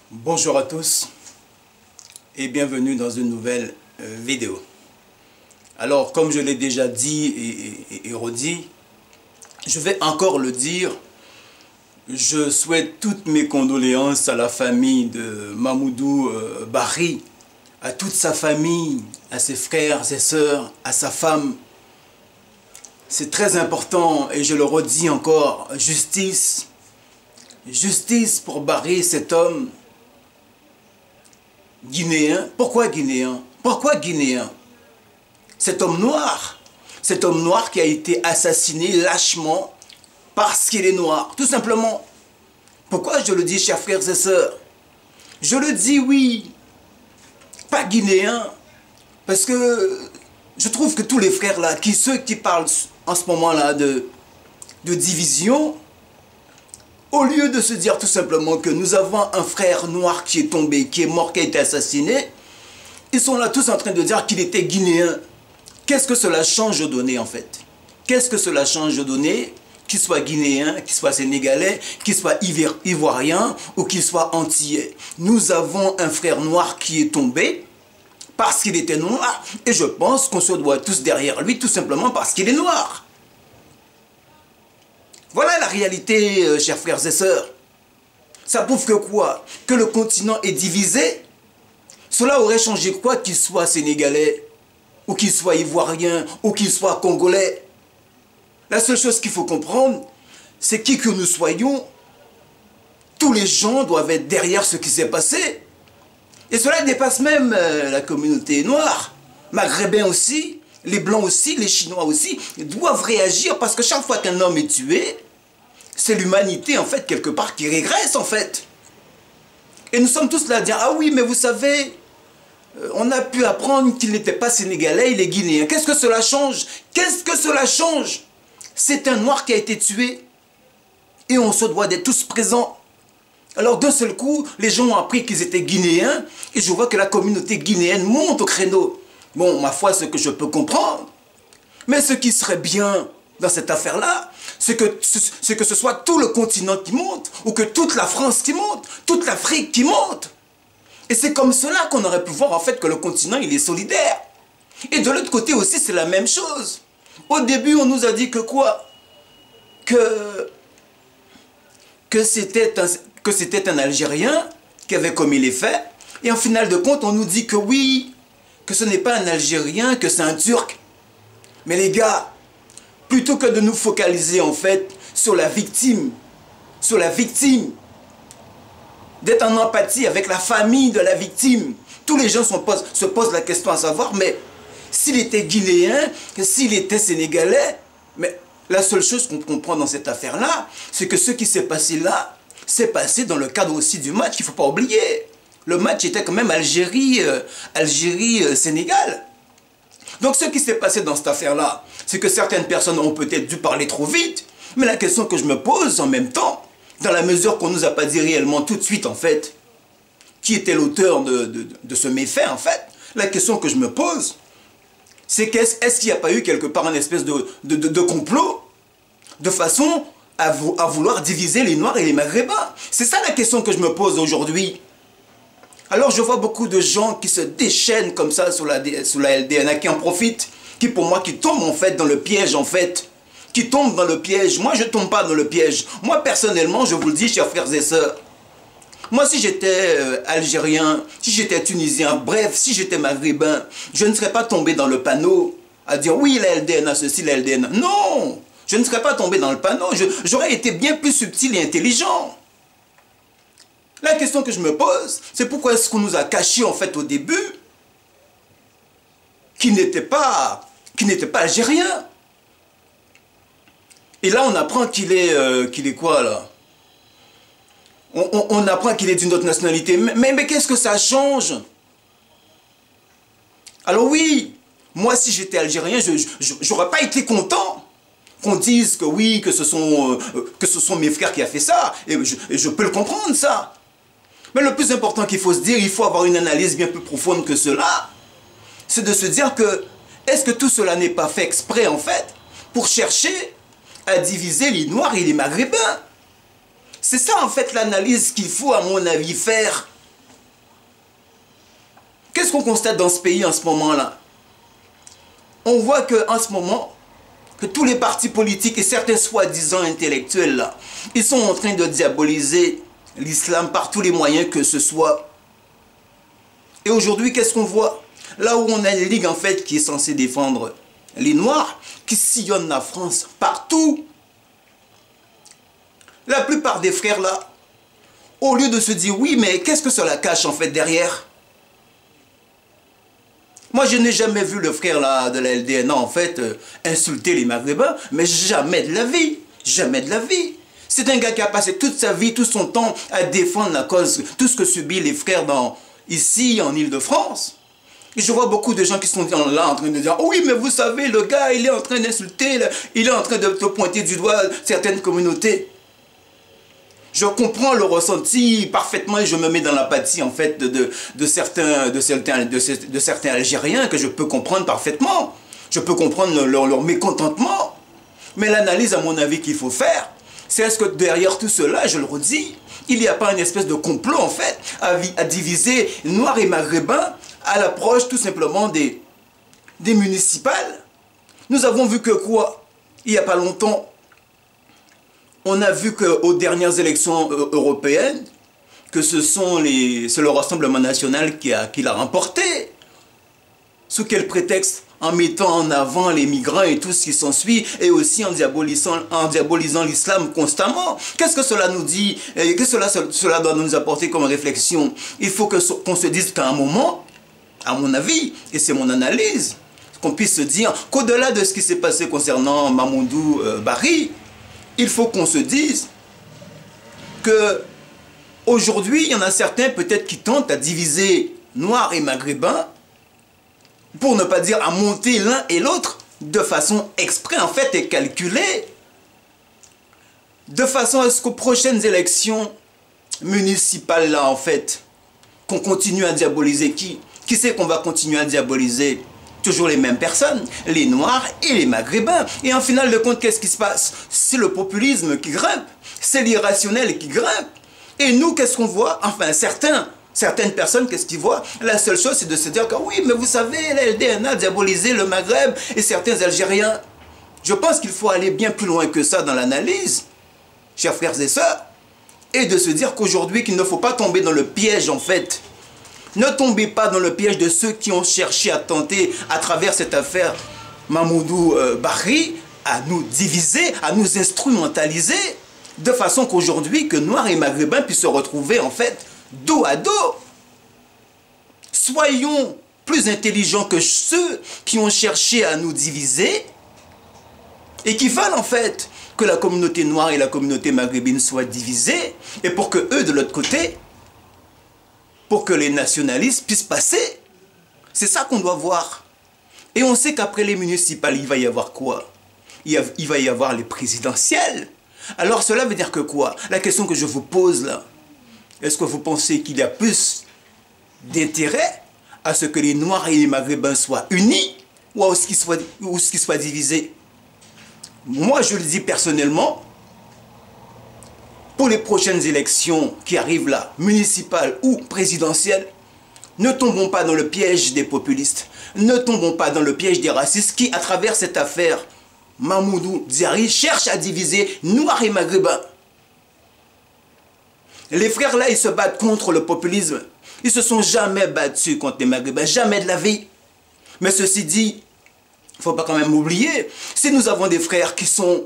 Bonjour à tous et bienvenue dans une nouvelle vidéo. Alors, comme je l'ai déjà dit et redit, je vais encore le dire, je souhaite toutes mes condoléances à la famille de Mamoudou Barry, à toute sa famille, à ses frères, ses sœurs, à sa femme. C'est très important et je le redis encore, justice. Justice pour Barry, cet homme guinéen. Pourquoi guinéen? Pourquoi guinéen? Cet homme noir qui a été assassiné lâchement parce qu'il est noir, tout simplement. Pourquoi je le dis, chers frères et sœurs? Je le dis, oui, pas guinéen, parce que je trouve que tous les frères là, ceux qui parlent en ce moment-là de division, au lieu de se dire tout simplement que nous avons un frère noir qui est tombé, qui est mort, qui a été assassiné, ils sont là tous en train de dire qu'il était guinéen. Qu'est-ce que cela change de donner en fait? Qu'est-ce que cela change de donner? Qu'il soit guinéen, qu'il soit sénégalais, qu'il soit ivoirien ou qu'il soit antillais. Nous avons un frère noir qui est tombé parce qu'il était noir et je pense qu'on se doit tous derrière lui tout simplement parce qu'il est noir. Voilà la réalité, chers frères et sœurs. Ça prouve que quoi? Que le continent est divisé. Cela aurait changé quoi qu'il soit sénégalais, ou qu'il soit ivoirien, ou qu'il soit congolais. La seule chose qu'il faut comprendre, c'est qui que nous soyons, tous les gens doivent être derrière ce qui s'est passé. Et cela dépasse même la communauté noire, maghrébins aussi, les blancs aussi, les chinois aussi, doivent réagir parce que chaque fois qu'un homme est tué, c'est l'humanité en fait quelque part qui régresse en fait. Et nous sommes tous là à dire, ah oui mais vous savez, on a pu apprendre qu'il n'était pas sénégalais, il est guinéen. Qu'est-ce que cela change? Qu'est-ce que cela change? C'est un noir qui a été tué et on se doit d'être tous présents. Alors d'un seul coup, les gens ont appris qu'ils étaient guinéens et je vois que la communauté guinéenne monte au créneau. Bon, ma foi, ce que je peux comprendre, mais ce qui serait bien dans cette affaire-là, c'est que ce soit tout le continent qui monte, ou que toute la France qui monte, toute l'Afrique qui monte. Et c'est comme cela qu'on aurait pu voir en fait que le continent il est solidaire. Et de l'autre côté aussi c'est la même chose. Au début on nous a dit que quoi? Que c'était un Algérien qui avait commis les faits. Et en final de compte on nous dit que oui, que ce n'est pas un Algérien, que c'est un Turc. Mais les gars, plutôt que de nous focaliser en fait sur la victime, d'être en empathie avec la famille de la victime, tous les gens se posent la question à savoir, mais s'il était guinéen, s'il était sénégalais, mais la seule chose qu'on comprend dans cette affaire-là, c'est que ce qui s'est passé là, s'est passé dans le cadre aussi du match, qu'il ne faut pas oublier. Le match était quand même Algérie-Sénégal. Donc ce qui s'est passé dans cette affaire-là, c'est que certaines personnes ont peut-être dû parler trop vite, mais la question que je me pose en même temps, dans la mesure qu'on ne nous a pas dit réellement tout de suite en fait, qui était l'auteur de ce méfait en fait, la question que je me pose, c'est est-ce qu'il n'y a pas eu quelque part une espèce de complot, de façon à vouloir diviser les Noirs et les Maghrébins? C'est ça la question que je me pose aujourd'hui. Alors je vois beaucoup de gens qui se déchaînent comme ça sous la LDNA, qui en profitent, qui pour moi qui tombent en fait dans le piège en fait, qui tombent dans le piège. Moi je ne tombe pas dans le piège. Moi personnellement je vous le dis chers frères et sœurs, moi si j'étais algérien, si j'étais tunisien, bref si j'étais maghrébin, je ne serais pas tombé dans le panneau à dire oui la LDNA ceci, la LDNA. Non, je ne serais pas tombé dans le panneau, j'aurais été bien plus subtil et intelligent. La question que je me pose, c'est pourquoi est-ce qu'on nous a caché en fait au début qu'il n'était pas algérien. Et là on apprend qu'il est quoi là? On apprend qu'il est d'une autre nationalité. Mais qu'est-ce que ça change? Alors oui, moi si j'étais algérien, j'aurais pas été content qu'on dise que oui, que ce sont mes frères qui a fait ça. Et je peux le comprendre ça. Mais le plus important qu'il faut se dire, il faut avoir une analyse bien plus profonde que cela, c'est de se dire que, est-ce que tout cela n'est pas fait exprès en fait, pour chercher à diviser les Noirs et les Maghrébins? C'est ça en fait l'analyse qu'il faut à mon avis faire qu'est-ce qu'on constate dans ce pays en ce moment-là? On voit qu'en ce moment, que tous les partis politiques et certains soi-disant intellectuels, là, ils sont en train de diaboliser l'islam par tous les moyens que ce soit. Et aujourd'hui, qu'est-ce qu'on voit? Là où on a une ligue en fait qui est censée défendre les Noirs, qui sillonne la France partout. La plupart des frères là, au lieu de se dire oui, mais qu'est-ce que cela cache en fait derrière? Moi, je n'ai jamais vu le frère là de la LDNA en fait insulter les Maghrébins, mais jamais de la vie, jamais de la vie. C'est un gars qui a passé toute sa vie, tout son temps à défendre la cause, tout ce que subissent les frères ici en Île-de-France. Et je vois beaucoup de gens qui sont là en train de dire « Oui, mais vous savez, le gars, il est en train d'insulter, il est en train de te pointer du doigt certaines communautés. » Je comprends le ressenti parfaitement et je me mets dans l'apathie en fait de certains Algériens que je peux comprendre parfaitement. Je peux comprendre leur mécontentement. Mais l'analyse à mon avis qu'il faut faire, c'est est-ce que derrière tout cela, je le redis, il n'y a pas une espèce de complot en fait à diviser Noirs et Maghrébins à l'approche tout simplement des municipales. Nous avons vu que quoi? Il n'y a pas longtemps, on a vu qu'aux dernières élections européennes, que c'est le Rassemblement national qui l'a remporté. Sous quel prétexte? En mettant en avant les migrants et tout ce qui s'ensuit, et aussi en diabolisant l'islam constamment. Qu'est-ce que cela nous dit? Qu'est-ce que cela doit nous apporter comme réflexion? Il faut qu'on se dise qu'à un moment, à mon avis, et c'est mon analyse, qu'on puisse se dire qu'au-delà de ce qui s'est passé concernant Mamoudou Barry, il faut qu'on se dise que aujourd'hui, il y en a certains peut-être qui tentent à diviser Noirs et Maghrébins, pour ne pas dire à monter l'un et l'autre, de façon exprès en fait et calculée, de façon à ce qu'aux prochaines élections municipales là en fait, qu'on continue à diaboliser qui? Qui c'est qu'on va continuer à diaboliser? Toujours les mêmes personnes, les Noirs et les Maghrébins. Et en final de compte, qu'est-ce qui se passe? C'est le populisme qui grimpe, c'est l'irrationnel qui grimpe. Et nous, qu'est-ce qu'on voit? Enfin, certaines personnes, qu'est-ce qu'ils voient? La seule chose, c'est de se dire que oui, mais vous savez, la LDNA a diabolisé le Maghreb et certains Algériens. Je pense qu'il faut aller bien plus loin que ça dans l'analyse, chers frères et sœurs, et de se dire qu'aujourd'hui, qu'il ne faut pas tomber dans le piège, en fait. Ne tombez pas dans le piège de ceux qui ont cherché à tenter, à travers cette affaire Mamoudou Barry, à nous diviser, à nous instrumentaliser, de façon qu'aujourd'hui, que Noirs et Maghrébins puissent se retrouver, en fait, dos à dos. Soyons plus intelligents que ceux qui ont cherché à nous diviser et qui veulent, en fait, que la communauté noire et la communauté maghrébine soient divisées, et pour que eux, de l'autre côté, pour que les nationalistes puissent passer. C'est ça qu'on doit voir. Et on sait qu'après les municipales, il va y avoir quoi? Il va y avoir les présidentielles. Alors cela veut dire que quoi? La question que je vous pose là, est-ce que vous pensez qu'il y a plus d'intérêt à ce que les Noirs et les Maghrébins soient unis ou à ce qu'ils soient divisés? Moi, je le dis personnellement, pour les prochaines élections qui arrivent là, municipales ou présidentielles, ne tombons pas dans le piège des populistes, ne tombons pas dans le piège des racistes qui, à travers cette affaire, Mamoudou Diarry cherchent à diviser Noirs et Maghrébins. Les frères là, ils se battent contre le populisme. Ils se sont jamais battus contre les Maghrébins, jamais de la vie. Mais ceci dit, il ne faut pas quand même oublier, si nous avons des frères qui sont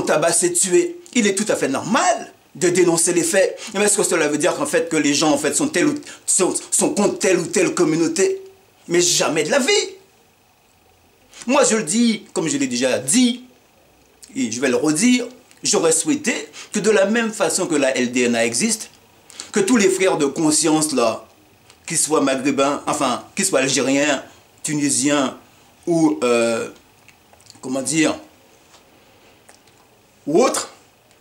tabassés, tués, il est tout à fait normal de dénoncer les faits. Mais est-ce que cela veut dire qu'en fait que les gens en fait sont contre telle ou telle communauté? Mais jamais de la vie. Moi je le dis, comme je l'ai déjà dit, et je vais le redire, j'aurais souhaité que de la même façon que la LDNA existe, que tous les frères de conscience là, qu'ils soient maghrébins, enfin, qu'ils soient algériens, tunisiens ou, comment dire, ou autres,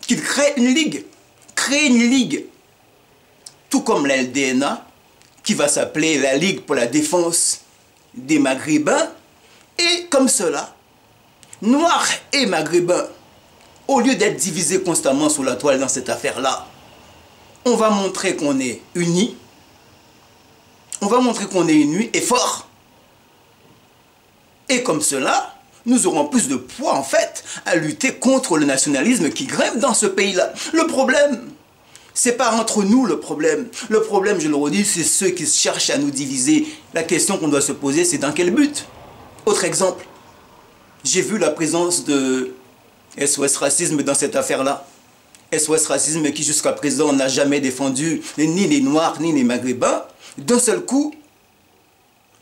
qu'ils créent une ligue. Créer une ligue. Tout comme la LDNA, qui va s'appeler la Ligue pour la défense des Maghrébins. Et comme cela, Noirs et Maghrébins, au lieu d'être divisés constamment sous la toile dans cette affaire-là, on va montrer qu'on est unis. On va montrer qu'on est unis et fort. Et comme cela, nous aurons plus de poids, en fait, à lutter contre le nationalisme qui grimpe dans ce pays-là. Le problème, c'est pas entre nous le problème. Le problème, je le redis, c'est ceux qui cherchent à nous diviser. La question qu'on doit se poser, c'est dans quel but? Autre exemple, j'ai vu la présence de SOS Racisme dans cette affaire-là. SOS Racisme qui jusqu'à présent n'a jamais défendu ni les Noirs ni les Maghrébins. D'un seul coup,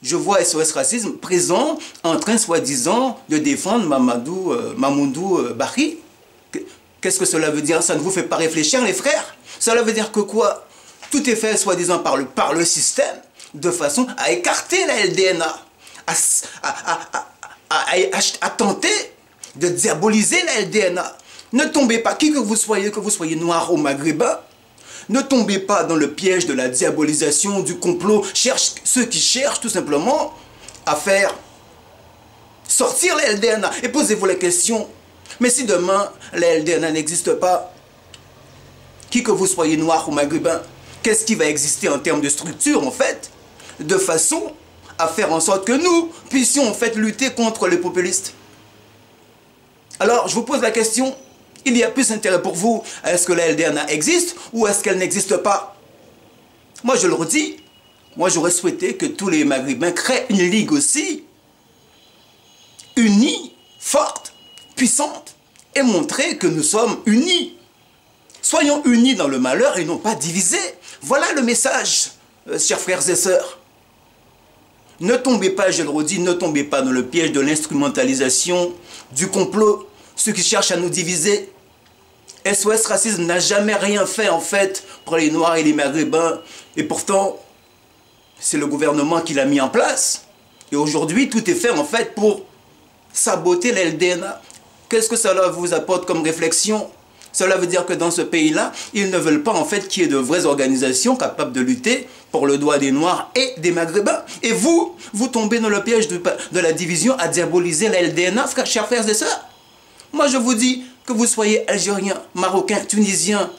je vois SOS Racisme présent en train soi-disant de défendre Mamoudou Bari. Qu'est-ce que cela veut dire? Ça ne vous fait pas réfléchir, les frères? Cela veut dire que quoi? Tout est fait soi-disant par le système de façon à écarter la LDNA, à tenter de diaboliser la LDNA. Ne tombez pas, qui que vous soyez noir ou maghrébin, ne tombez pas dans le piège de la diabolisation, du complot. Ceux qui cherchent tout simplement à faire sortir la LDNA. Et posez-vous la question, mais si demain la LDNA n'existe pas, qui que vous soyez noir ou maghrébin, qu'est-ce qui va exister en termes de structure en fait, de façon à faire en sorte que nous puissions en fait lutter contre les populistes? Alors je vous pose la question, il y a plus intérêt pour vous, est-ce que la LDNA existe ou est-ce qu'elle n'existe pas? Moi je le redis, moi j'aurais souhaité que tous les Maghrébins créent une ligue aussi, unie, forte, puissante, et montrer que nous sommes unis. Soyons unis dans le malheur et non pas divisés. Voilà le message, chers frères et sœurs. Ne tombez pas, je le redis, ne tombez pas dans le piège de l'instrumentalisation, du complot, ceux qui cherchent à nous diviser. SOS Racisme n'a jamais rien fait en fait pour les Noirs et les Maghrébins. Et pourtant, c'est le gouvernement qui l'a mis en place. Et aujourd'hui, tout est fait en fait pour saboter la LDNA. Qu'est-ce que cela vous apporte comme réflexion? Cela veut dire que dans ce pays-là, ils ne veulent pas en fait qu'il y ait de vraies organisations capables de lutter pour le droit des Noirs et des Maghrébins. Et vous tombez dans le piège de la division à diaboliser la LDNA, chers frères et sœurs. Moi, je vous dis que vous soyez Algériens, Marocains, Tunisiens,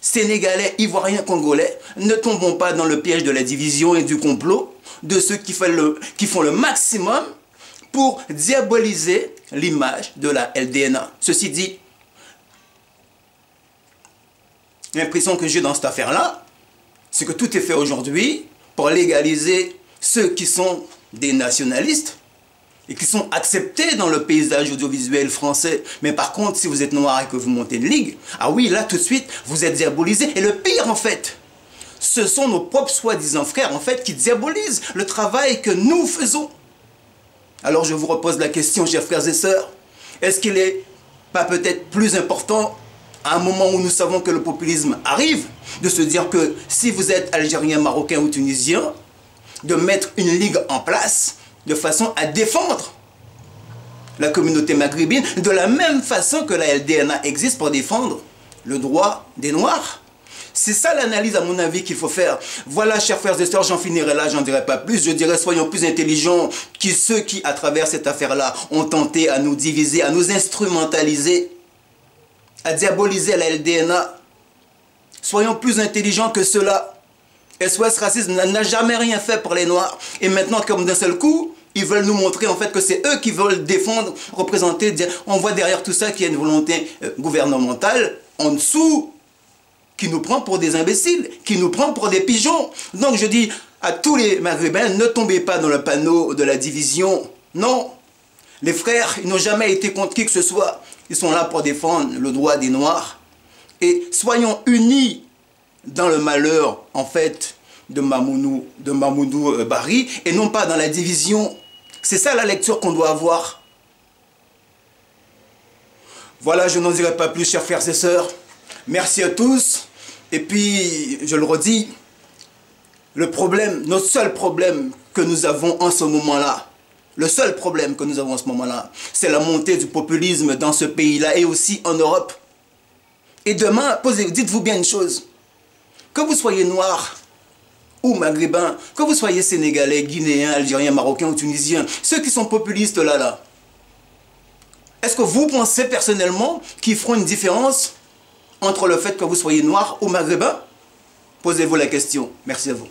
Sénégalais, Ivoiriens, Congolais, ne tombons pas dans le piège de la division et du complot de ceux qui font le maximum pour diaboliser l'image de la LDNA. Ceci dit, l'impression que j'ai dans cette affaire-là, c'est que tout est fait aujourd'hui pour légaliser ceux qui sont des nationalistes et qui sont acceptés dans le paysage audiovisuel français. Mais par contre, si vous êtes noir et que vous montez une ligue, ah oui, là tout de suite, vous êtes diabolisé. Et le pire en fait, ce sont nos propres soi-disant frères en fait qui diabolisent le travail que nous faisons. Alors je vous repose la question, chers frères et sœurs, est-ce qu'il n'est pas peut-être plus important à un moment où nous savons que le populisme arrive, de se dire que si vous êtes Algérien, Marocain ou Tunisien, de mettre une ligue en place de façon à défendre la communauté maghrébine de la même façon que la LDNA existe pour défendre le droit des Noirs. C'est ça l'analyse à mon avis qu'il faut faire. Voilà, chers frères et sœurs, j'en finirai là, j'en dirai pas plus. Je dirais soyons plus intelligents que ceux qui, à travers cette affaire-là, ont tenté à nous diviser, à nous instrumentaliser, à diaboliser la LDNA. Soyons plus intelligents que cela. SOS Racisme n'a jamais rien fait pour les Noirs. Et maintenant, comme d'un seul coup, ils veulent nous montrer en fait que c'est eux qui veulent défendre, représenter, dire, on voit derrière tout ça qu'il y a une volonté gouvernementale en dessous qui nous prend pour des imbéciles, qui nous prend pour des pigeons. Donc je dis à tous les Maghrébins, ne tombez pas dans le panneau de la division. Non, les frères, ils n'ont jamais été contre qui que ce soit. Ils sont là pour défendre le droit des Noirs. Et soyons unis dans le malheur, en fait, de Mamoudou Bari, et non pas dans la division. C'est ça la lecture qu'on doit avoir. Voilà, je n'en dirai pas plus, chers frères et sœurs. Merci à tous. Et puis, je le redis, le problème, notre seul problème que nous avons en ce moment-là, le seul problème que nous avons en ce moment-là, c'est la montée du populisme dans ce pays-là et aussi en Europe. Et demain, dites-vous bien une chose, que vous soyez noir ou maghrébin, que vous soyez sénégalais, guinéen, algérien, marocain ou tunisien, ceux qui sont populistes là, est-ce que vous pensez personnellement qu'ils feront une différence entre le fait que vous soyez noir ou maghrébin? Posez-vous la question. Merci à vous.